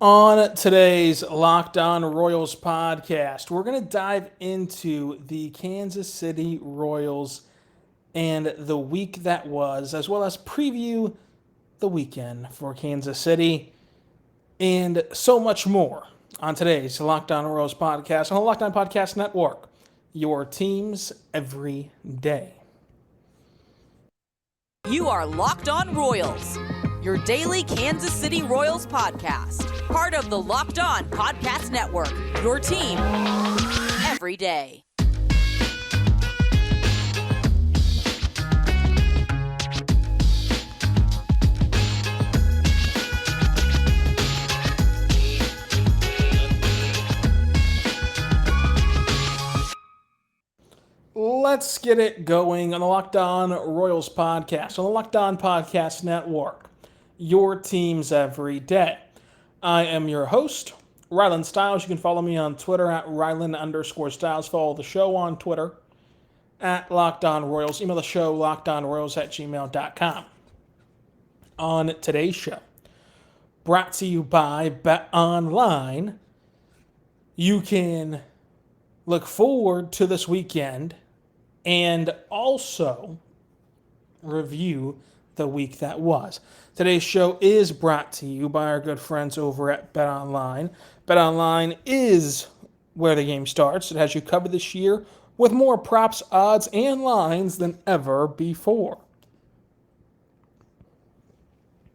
On today's Locked On Royals podcast, we're going to dive into the Kansas City Royals and the week that was, as well as preview the weekend for Kansas City and so much more on today's Locked On Royals podcast on the Locked On Podcast Network. Your teams every day. You are Locked On Royals, your daily Kansas City Royals podcast. Part of the Locked On Podcast Network, your team every day. Let's get it going on the Locked On Royals podcast on the Locked On Podcast Network. Your teams every day. I am your host, Rylan Stiles. You can follow me on Twitter at Rylan_Stiles. Follow the show on Twitter at Locked On Royals. Email the show, lockedonroyals@gmail.com. On today's show, brought to you by BetOnline, you can look forward to this weekend and also review the week that was. Today's show is brought to you by our good friends over at BetOnline. BetOnline is where the game starts. It has you covered this year with more props, odds, and lines than ever before.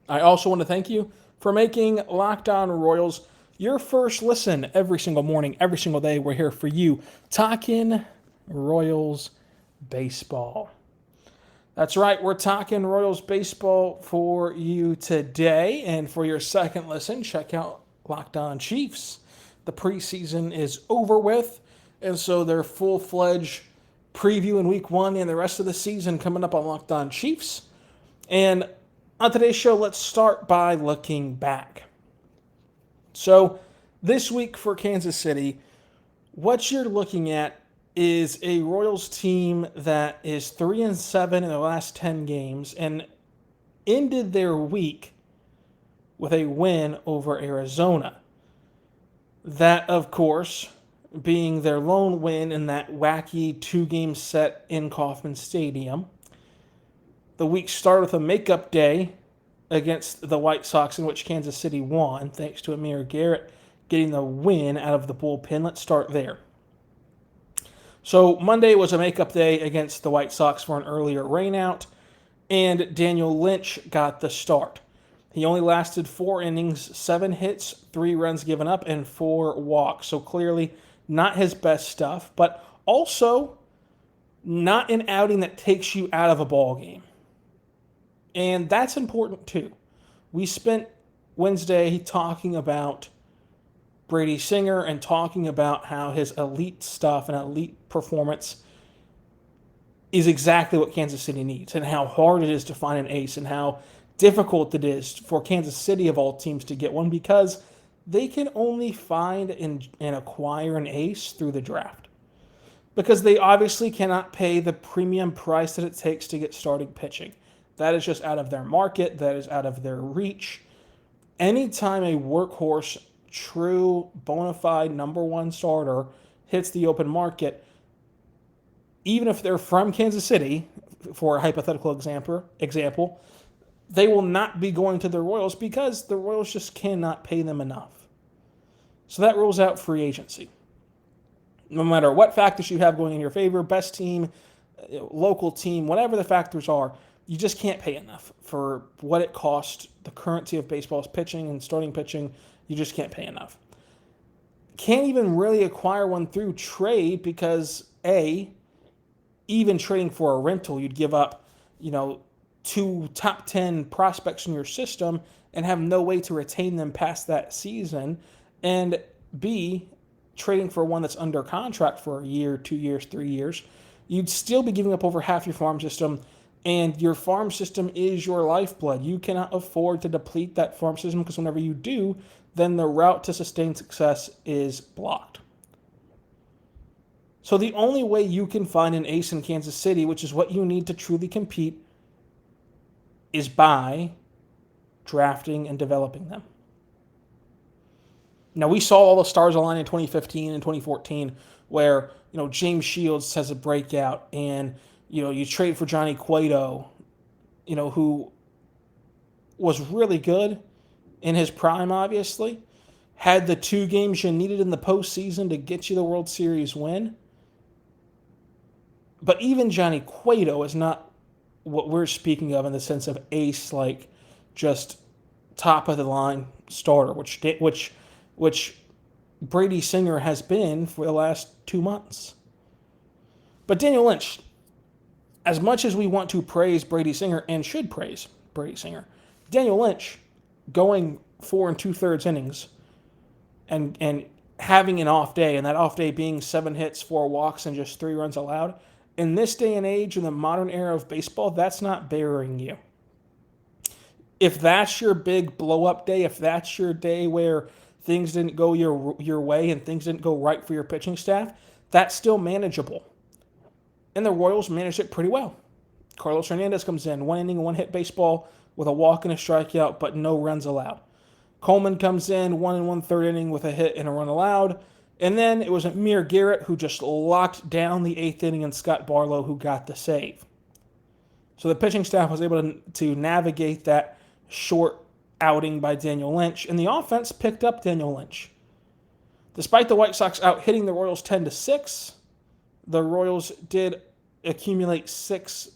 I also want to thank you for making Locked On Royals your first listen every single morning, every single day. We're here for you, talking Royals baseball. That's right, we're talking Royals baseball for you today. And for your second listen, check out Locked On Chiefs. The preseason is over with, and so their full-fledged preview in week one and the rest of the season coming up on Locked On Chiefs. And on today's show, let's start by looking back. So this week for Kansas City, what you're looking at is a Royals team that is 3-7 in the last 10 games and ended their week with a win over Arizona. That, of course, being their lone win in that wacky two-game set in Kauffman Stadium. The week started with a makeup day against the White Sox, in which Kansas City won, thanks to Amir Garrett getting the win out of the bullpen. Let's start there. So Monday was a makeup day against the White Sox for an earlier rainout, and Daniel Lynch got the start. He only lasted 4 innings, 7 hits, 3 runs given up, and 4 walks. So clearly not his best stuff, but also not an outing that takes you out of a ball game. And that's important too. We spent Wednesday talking about Brady Singer and talking about how his elite stuff and elite performance is exactly what Kansas City needs, and how hard it is to find an ace and how difficult it is for Kansas City of all teams to get one, because they can only find and acquire an ace through the draft. Because they obviously cannot pay the premium price that it takes to get starting pitching. That is just out of their market. That is out of their reach. Anytime a workhorse, true, bona fide number one starter hits the open market, even if they're from Kansas City, for a hypothetical example, they will not be going to the Royals because the Royals just cannot pay them enough. So that rules out free agency. No matter what factors you have going in your favor, best team, local team, whatever the factors are, you just can't pay enough for what it costs. The currency of baseball's pitching and starting pitching, you just can't pay enough. Can't even really acquire one through trade because, A, even trading for a rental, you'd give up, 2 top 10 prospects in your system and have no way to retain them past that season. And B, trading for one that's under contract for a year, 2 years, 3 years, you'd still be giving up over half your farm system. And your farm system is your lifeblood. You cannot afford to deplete that farm system, because whenever you do, then the route to sustained success is blocked. So the only way you can find an ace in Kansas City, which is what you need to truly compete, is by drafting and developing them. Now, we saw all the stars align in 2015 and 2014 where, James Shields has a breakout and, you trade for Johnny Cueto, who was really good in his prime, obviously, had the 2 games you needed in the postseason to get you the World Series win. But even Johnny Cueto is not what we're speaking of in the sense of ace, like just top of the line starter, which Brady Singer has been for the last 2 months. But Daniel Lynch, as much as we want to praise Brady Singer and should praise Brady Singer, Daniel Lynch going 4 2/3 innings and having an off day, and that off day being 7 hits, 4 walks, and just 3 runs allowed, in this day and age, in the modern era of baseball, that's not burying you. If that's your big blow-up day, if that's your day where things didn't go your way and things didn't go right for your pitching staff, that's still manageable. And the Royals managed it pretty well. Carlos Hernandez comes in, 1 inning, 1 hit baseball with a walk and a strikeout, but no runs allowed. Coleman comes in, 1 1/3 inning with a hit and a run allowed. And then it was Amir Garrett who just locked down the 8th inning and Scott Barlow who got the save. So the pitching staff was able to navigate that short outing by Daniel Lynch, and the offense picked up Daniel Lynch. Despite the White Sox out hitting the Royals 10-6, the Royals did accumulate 6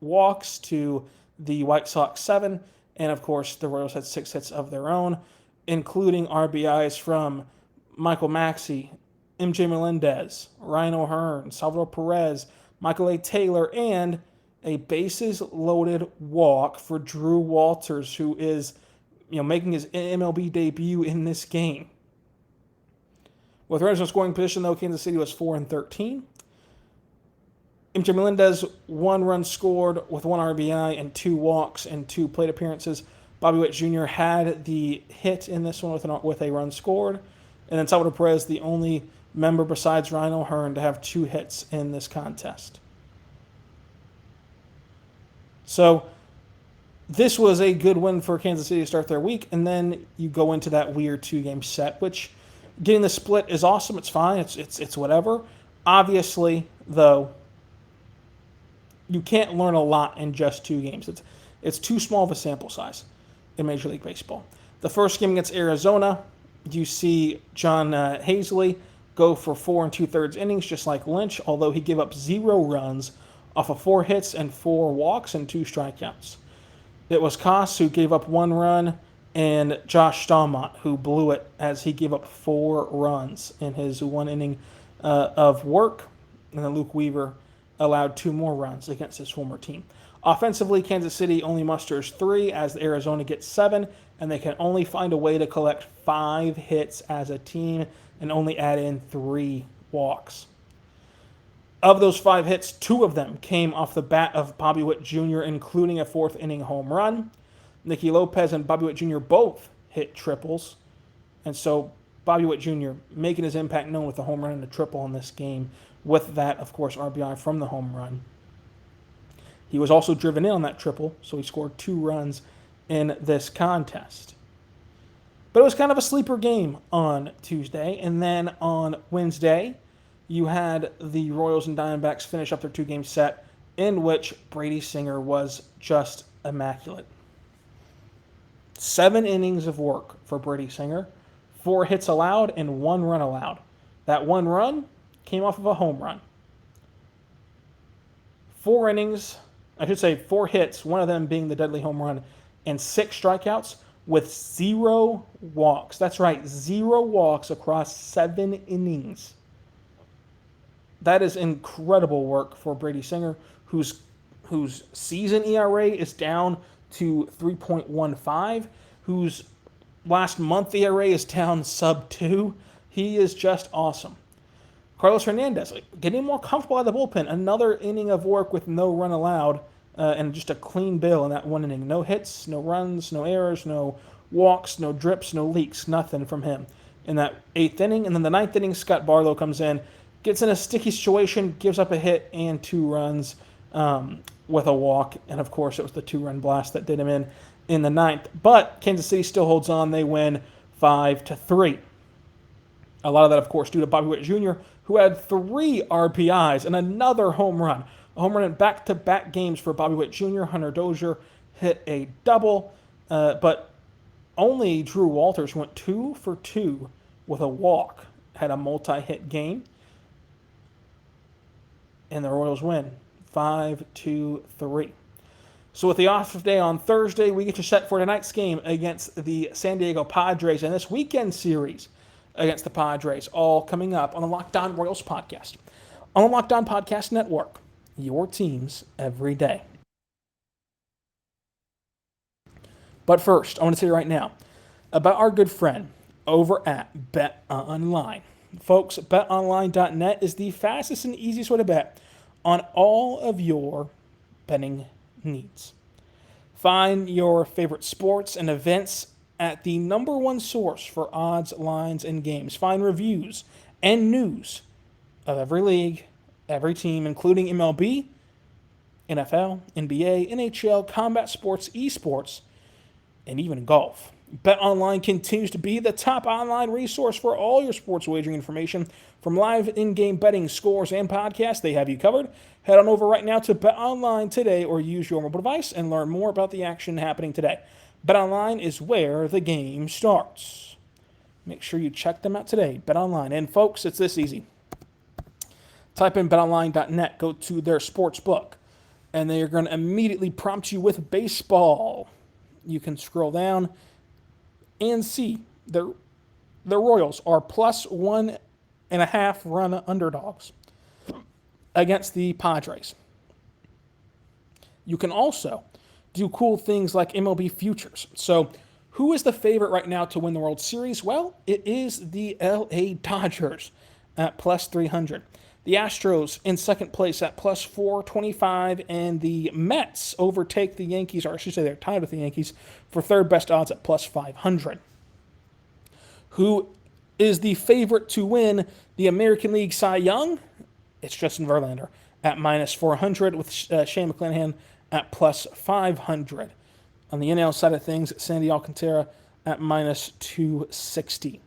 walks to the White Sox 7, and of course the Royals had 6 hits of their own, including RBIs from Michael Maxey, MJ Melendez, Ryan O'Hearn, Salvador Perez, Michael A. Taylor, and a bases-loaded walk for Drew Walters, who is, making his MLB debut in this game. With runners in scoring position, though, Kansas City was 4-13. MJ Melendez, 1 run scored with 1 RBI and 2 walks and 2 plate appearances. Bobby Witt Jr. had the hit in this one with a run scored. And then Salvador Perez, the only member besides Ryan O'Hearn to have 2 hits in this contest. So this was a good win for Kansas City to start their week, and then you go into that weird 2-game set, which getting the split is awesome. It's fine. It's whatever. Obviously, though, you can't learn a lot in just 2 games. It's too small of a sample size in Major League Baseball. The first game against Arizona, you see John Hazley go for 4 2/3 innings, just like Lynch, although he gave up 0 runs off of 4 hits and 4 walks and 2 strikeouts. It was Koss who gave up 1 run and Josh Staumont who blew it as he gave up 4 runs in his 1 inning of work. And then Luke Weaver allowed 2 more runs against his former team. Offensively, Kansas City only musters 3 as Arizona gets 7, and they can only find a way to collect 5 hits as a team and only add in 3 walks. Of those 5 hits, 2 of them came off the bat of Bobby Witt Jr., including a 4th inning home run. Nicky Lopez and Bobby Witt Jr. both hit triples, and so Bobby Witt Jr. making his impact known with a home run and a triple in this game, with that, of course, RBI from the home run. He was also driven in on that triple, so he scored 2 runs in this contest. But it was kind of a sleeper game on Tuesday, and then on Wednesday, you had the Royals and Diamondbacks finish up their 2-game set, in which Brady Singer was just immaculate. 7 innings of work for Brady Singer, 4 hits allowed and 1 run allowed. That 1 run came off of a home run. 4 innings, 4 hits, one of them being the deadly home run, and 6 strikeouts with 0 walks. That's right, 0 walks across 7 innings. That is incredible work for Brady Singer, whose season ERA is down to 3.15, whose last month ERA is down sub 2. He is just awesome. Carlos Hernandez, getting more comfortable out of the bullpen. Another inning of work with no run allowed and just a clean bill in that 1 inning. No hits, no runs, no errors, no walks, no drips, no leaks, nothing from him in that 8th inning. And then the 9th inning, Scott Barlow comes in, gets in a sticky situation, gives up a hit and 2 runs with a walk. And, of course, it was the 2-run blast that did him in the 9th. But Kansas City still holds on. They win 5-3. A lot of that, of course, due to Bobby Witt Jr., who had 3 RBIs and another home run. A home run in back-to-back games for Bobby Witt Jr. Hunter Dozier hit a double, but only Drew Walters went 2 for 2 with a walk, had a multi-hit game, and the Royals win 5-3. So with the off day on Thursday, we get you set for tonight's game against the San Diego Padres and this weekend series against the Padres, all coming up on the Locked On Royals podcast. On the Locked On Podcast Network, your teams every day. But first, I want to tell you right now about our good friend over at BetOnline. Folks, betonline.net is the fastest and easiest way to bet on all of your betting needs. Find your favorite sports and events at the number one source for odds, lines, and games. Find reviews and news of every league, every team, including MLB, NFL, NBA, NHL, combat sports, esports, and even golf. BetOnline continues to be the top online resource for all your sports wagering information. From live in-game betting, scores, and podcasts, they have you covered. Head on over right now to BetOnline today or use your mobile device and learn more about the action happening today. BetOnline is where the game starts. Make sure you check them out today. BetOnline. And folks, it's this easy. Type in betonline.net, go to their sports book, and they are going to immediately prompt you with baseball. You can scroll down and see the Royals are plus 1.5 run underdogs against the Padres. You can also do cool things like MLB futures. So who is the favorite right now to win the World Series? Well, it is the LA Dodgers at plus 300. The Astros in second place at plus 425, and the Mets overtake the Yankees, or I should say they're tied with the Yankees, for third best odds at plus 500. Who is the favorite to win the American League Cy Young? It's Justin Verlander at minus 400, with Shane McClanahan at plus 500. On the NL side of things, Sandy Alcantara at minus 260.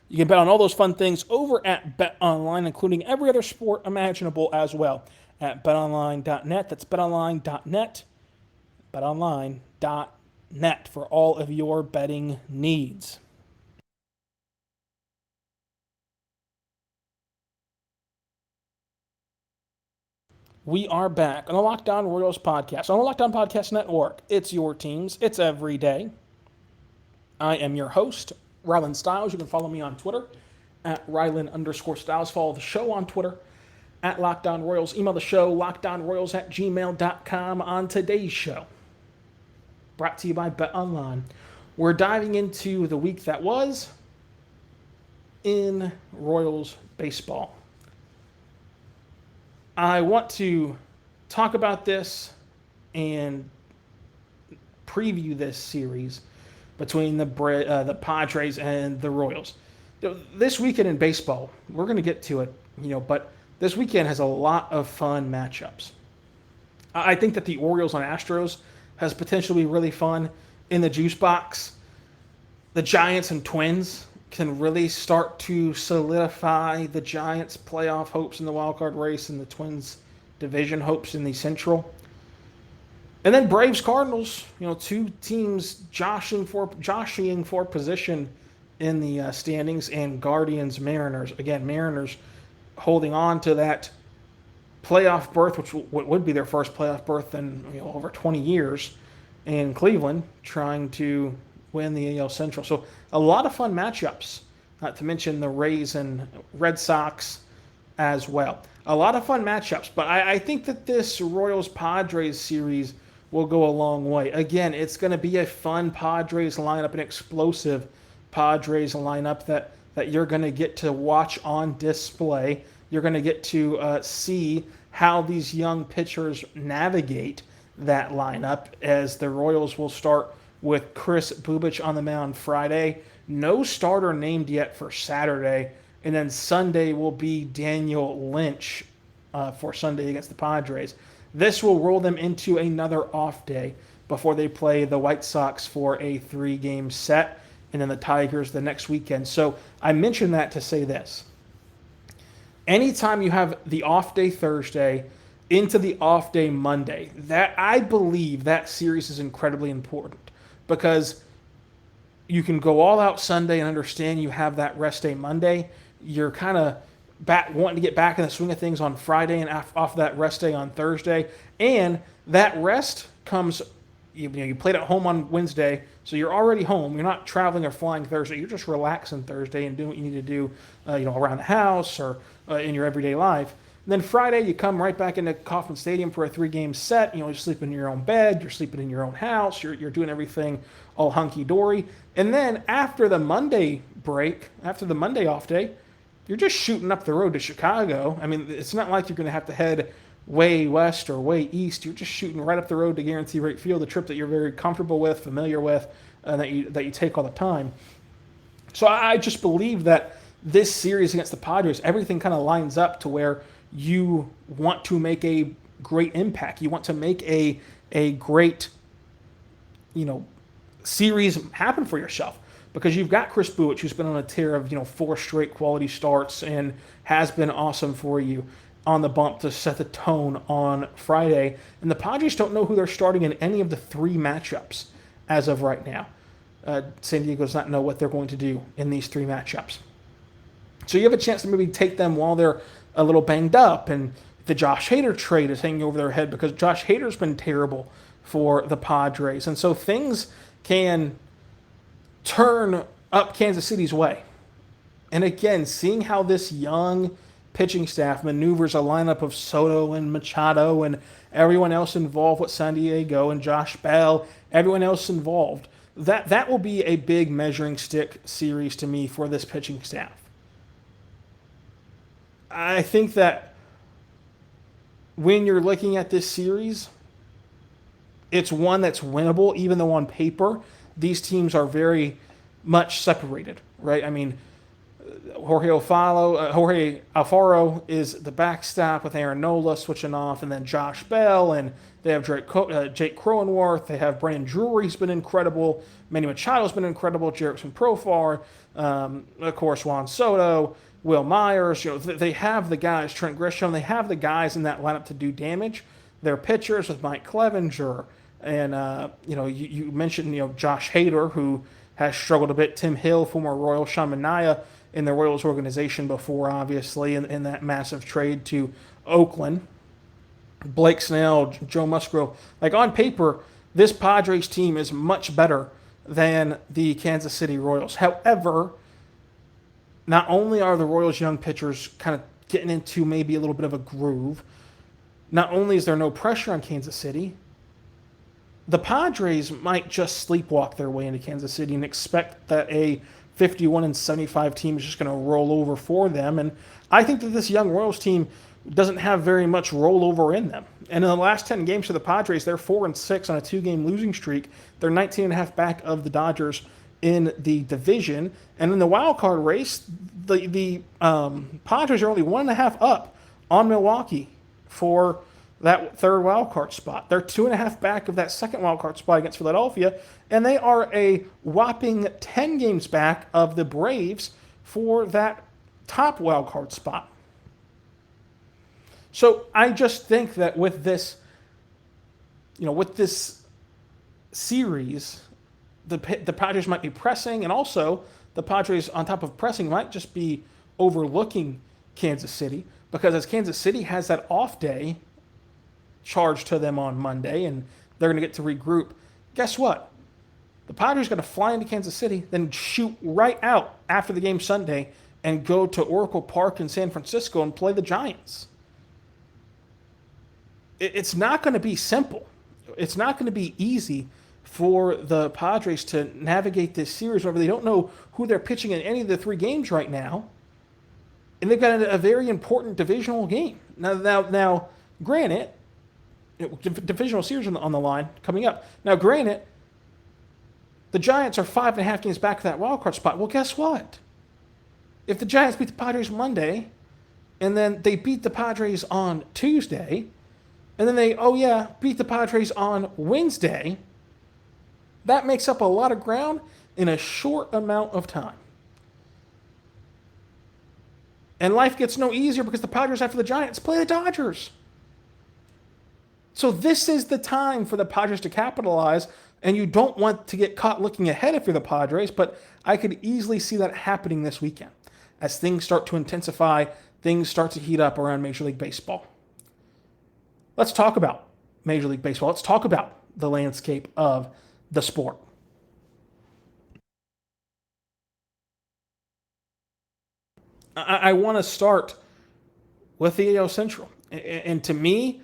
You can bet on all those fun things over at BetOnline, including every other sport imaginable as well at betonline.net. That's betonline.net, betonline.net for all of your betting needs. We are back on the Locked On Royals podcast, on the Locked On Podcast Network. It's your teams. It's every day. I am your host, Rylan Stiles. You can follow me on Twitter at Rylan_Stiles. Follow the show on Twitter at Locked On Royals. Email the show, lockedonroyals@gmail.com. On today's show, brought to you by BetOnline, we're diving into the week that was in Royals baseball. I want to talk about this and preview this series between the Padres and the Royals. This weekend in baseball, we're going to get to it, but this weekend has a lot of fun matchups. I think that the Orioles on Astros has potentially really fun in the juice box. The Giants and Twins can really start to solidify the Giants' playoff hopes in the wild card race and the Twins' division hopes in the Central. And then Braves Cardinals, two teams joshing for position in the standings, and Guardians Mariners. Again, Mariners holding on to that playoff berth, which would be their first playoff berth in over 20 years, and Cleveland trying to win the AL Central. So a lot of fun matchups, not to mention the Rays and Red Sox as well. A lot of fun matchups, but I think that this Royals-Padres series will go a long way. Again, it's going to be a fun Padres lineup, an explosive Padres lineup that you're going to get to watch on display. You're going to get to see how these young pitchers navigate that lineup, as the Royals will start with Chris Bubich on the mound Friday. No starter named yet for Saturday. And then Sunday will be Daniel Lynch for Sunday against the Padres. This will roll them into another off day before they play the White Sox for a 3-game set. and then the Tigers the next weekend. So I mentioned that to say this. Anytime you have the off day Thursday into the off day Monday, that I believe that series is incredibly important because you can go all out Sunday and understand you have that rest day Monday. You're kind of back wanting to get back in the swing of things on Friday and off that rest day on Thursday. And that rest comes, you played at home on Wednesday, so you're already home. You're not traveling or flying Thursday. You're just relaxing Thursday and doing what you need to do, around the house or in your everyday life. And then Friday, you come right back into Kauffman Stadium for a 3-game set. You're sleeping in your own bed. You're sleeping in your own house. You're doing everything all hunky-dory. And then after the Monday break, after the Monday off day, you're just shooting up the road to Chicago. I mean, it's not like you're going to have to head way west or way east. You're just shooting right up the road to Guarantee Rate Field, a trip that you're very comfortable with, familiar with, that you take all the time. So I just believe that this series against the Padres, everything kind of lines up to where you want to make a great impact. You want to make a great, series happen for yourself because you've got Chris Buich, who's been on a tear of 4 straight quality starts and has been awesome for you on the bump to set the tone on Friday. And the Padres don't know who they're starting in any of the 3 matchups as of right now. San Diego does not know what they're going to do in these 3 matchups. So you have a chance to maybe take them while they're a little banged up, and the Josh Hader trade is hanging over their head because Josh Hader's been terrible for the Padres. And so things can turn up Kansas City's way. And again, seeing how this young pitching staff maneuvers a lineup of Soto and Machado and everyone else involved with San Diego and Josh Bell, everyone else involved, that will be a big measuring stick series to me for this pitching staff. I think that when you're looking at this series, it's one that's winnable, even though on paper, these teams are very much separated, right? I mean, Jorge Alfaro is the backstop with Aaron Nola switching off, and then Josh Bell, and they have Jake Cronenworth. They have Brandon Drury's been incredible. Manny Machado's been incredible. Jerickson Profar, of course, Juan Soto, Will Myers. They have the guys, Trent Grisham. They have the guys in that lineup to do damage. Their pitchers with Mike Clevenger, and you mentioned Josh Hader, who has struggled a bit. Tim Hill, former Royal, Sean Manaea in the Royals organization before, obviously, in that massive trade to Oakland. Blake Snell, Joe Musgrove. Like, on paper, this Padres team is much better than the Kansas City Royals. However, not only are the Royals' young pitchers kind of getting into maybe a little bit of a groove, not only is there no pressure on Kansas City, the Padres might just sleepwalk their way into Kansas City and expect that a 51-75 team is just going to roll over for them. And I think that this young Royals team doesn't have very much rollover in them. And in the last 10 games for the Padres, they're 4-6 on a 2-game losing streak. They're 19.5 back of the Dodgers in the division. And in the wild card race, the Padres are only 1.5 up on Milwaukee for that third wild card spot. They're 2.5 back of that second wild card spot against Philadelphia, and they are a whopping 10 games back of the Braves for that top wild card spot. So I just think that with this, with this series, the Padres might be pressing, and also the Padres, on top of pressing, might just be overlooking Kansas City, because as Kansas City has that off day charged to them on Monday, and they're going to get to regroup. Guess what? The Padres are going to fly into Kansas City, then shoot right out after the game Sunday and go to Oracle Park in San Francisco and play the Giants. It's not going to be simple. It's not going to be easy for the Padres to navigate this series whenever they don't know who they're pitching in any of the 3 games right now. And they've got a very important divisional game. Now, granted, divisional series on the line coming up. Now, granted, the Giants are 5.5 games back to that wild card spot. Well, guess what? If the Giants beat the Padres Monday, and then they beat the Padres on Tuesday, and then they, beat the Padres on Wednesday, that makes up a lot of ground. in a short amount of time. And life gets no easier because the Padres, after the Giants, play the Dodgers. So this is the time for the Padres to capitalize, and you don't want to get caught looking ahead if you're the Padres, but I could easily see that happening this weekend. As things start to intensify, things start to heat up around Major League Baseball. Let's talk about Major League Baseball. Let's talk about the landscape of the sport. I want to start with the AL Central. And to me,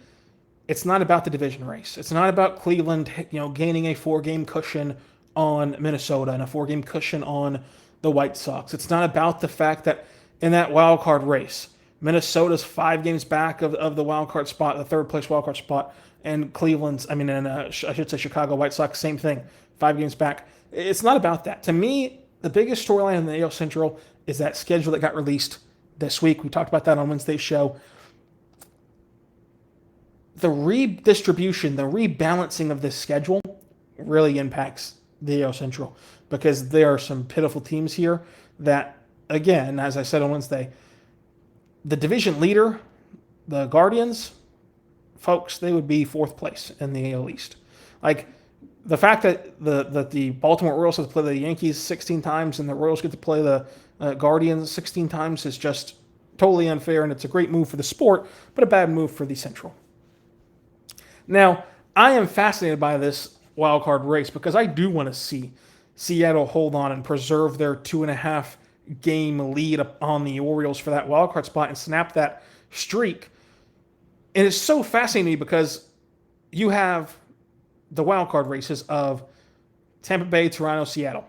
it's not about the division race. It's not about Cleveland, gaining a 4-game cushion on Minnesota and a 4-game cushion on the White Sox. It's not about the fact that in that wild card race, Minnesota's 5 games back of the wild card spot, the third place wild card spot, and I should say Chicago White Sox, same thing, 5 games back. It's not about that. To me, the biggest storyline in the AL Central is that schedule that got released this week. We talked about that on Wednesday's show. The redistribution, the rebalancing of this schedule really impacts the AL Central because there are some pitiful teams here that, again, as I said on Wednesday, the division leader, the Guardians, folks, they would be 4th place in the AL East. Like, the fact that the Baltimore Orioles have to play the Yankees 16 times and the Royals get to play the Guardians 16 times is just totally unfair, and it's a great move for the sport, but a bad move for the Central. Now, I am fascinated by this wild card race because I do want to see Seattle hold on and preserve their 2.5 game lead on the Orioles for that wild card spot and snap that streak. And it's so fascinating because you have the wild card races of Tampa Bay, Toronto, Seattle.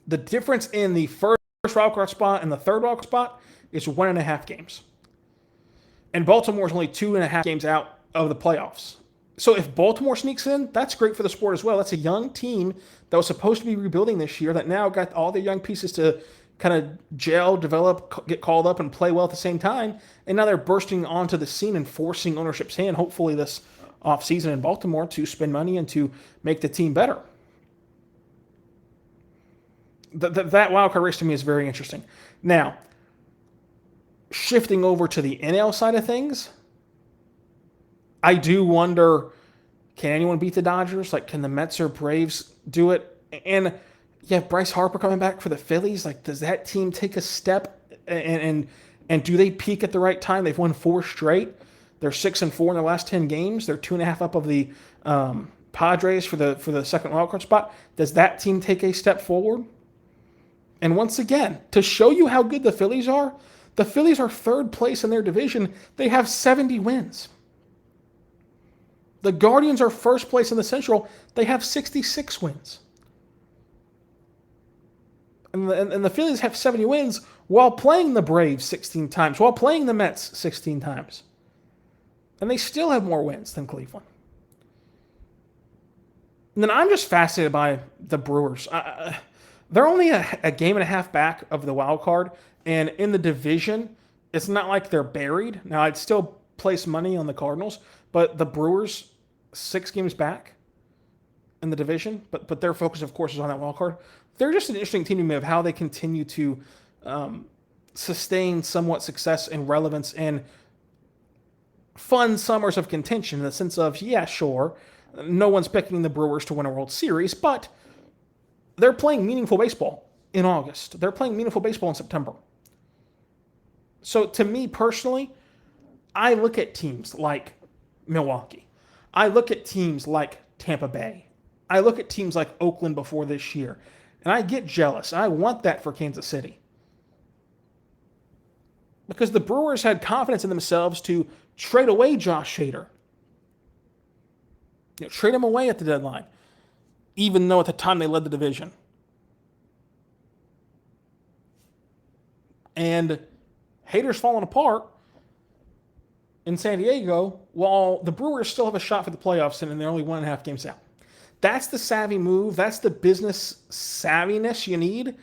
The difference in the first wild card spot and the third wild card spot is 1.5 games. And Baltimore is only 2.5 games out of the playoffs. So if Baltimore sneaks in, that's great for the sport as well. That's a young team that was supposed to be rebuilding this year that now got all the young pieces to kind of gel, develop, get called up, and play well at the same time. And now they're bursting onto the scene and forcing ownership's hand, hopefully this offseason in Baltimore, to spend money and to make the team better. That wildcard race to me is very interesting. Now, shifting over to the NL side of things, I do wonder, can anyone beat the Dodgers? Like, can the Mets or Braves do it? And you have Bryce Harper coming back for the Phillies. Like, does that team take a step? And do they peak at the right time? They've won 4 straight. They're 6-4 in their last 10 games. They're 2.5 up of the Padres for the second wildcard spot. Does that team take a step forward? And once again, to show you how good the Phillies are 3rd place in their division. They have 70 wins. The Guardians are 1st place in the Central. They have 66 wins. And the Phillies have 70 wins while playing the Braves 16 times, while playing the Mets 16 times. And they still have more wins than Cleveland. And then I'm just fascinated by the Brewers. They're only a game and a half back of the wild card. And in the division, it's not like they're buried. Now, I'd still place money on the Cardinals, but the Brewers, 6 games back in the division, but their focus, of course, is on that wild card. They're just an interesting team to me of how they continue to sustain somewhat success and relevance and fun summers of contention in the sense of, yeah, sure, no one's picking the Brewers to win a World Series, but they're playing meaningful baseball in August. They're playing meaningful baseball in September. So to me personally, I look at teams like Milwaukee. I look at teams like Tampa Bay. I look at teams like Oakland before this year, and I get jealous. I want that for Kansas City. Because the Brewers had confidence in themselves to trade away Josh Hader. Trade him away at the deadline, even though at the time they led the division. And Hader's falling apart in San Diego, while the Brewers still have a shot for the playoffs, and they're only 1.5 games out. That's the savvy move. That's the business savviness you need,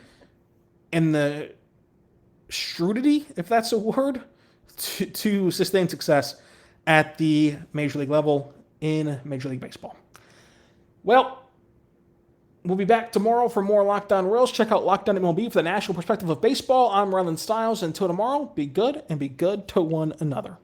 and the shrewdity, if that's a word, to sustain success at the Major League level in Major League Baseball. Well, We'll be back tomorrow for more Locked On Royals. Check out Locked On MLB for the national perspective of baseball. I'm Rylan Stiles. Until tomorrow, be good and be good to one another.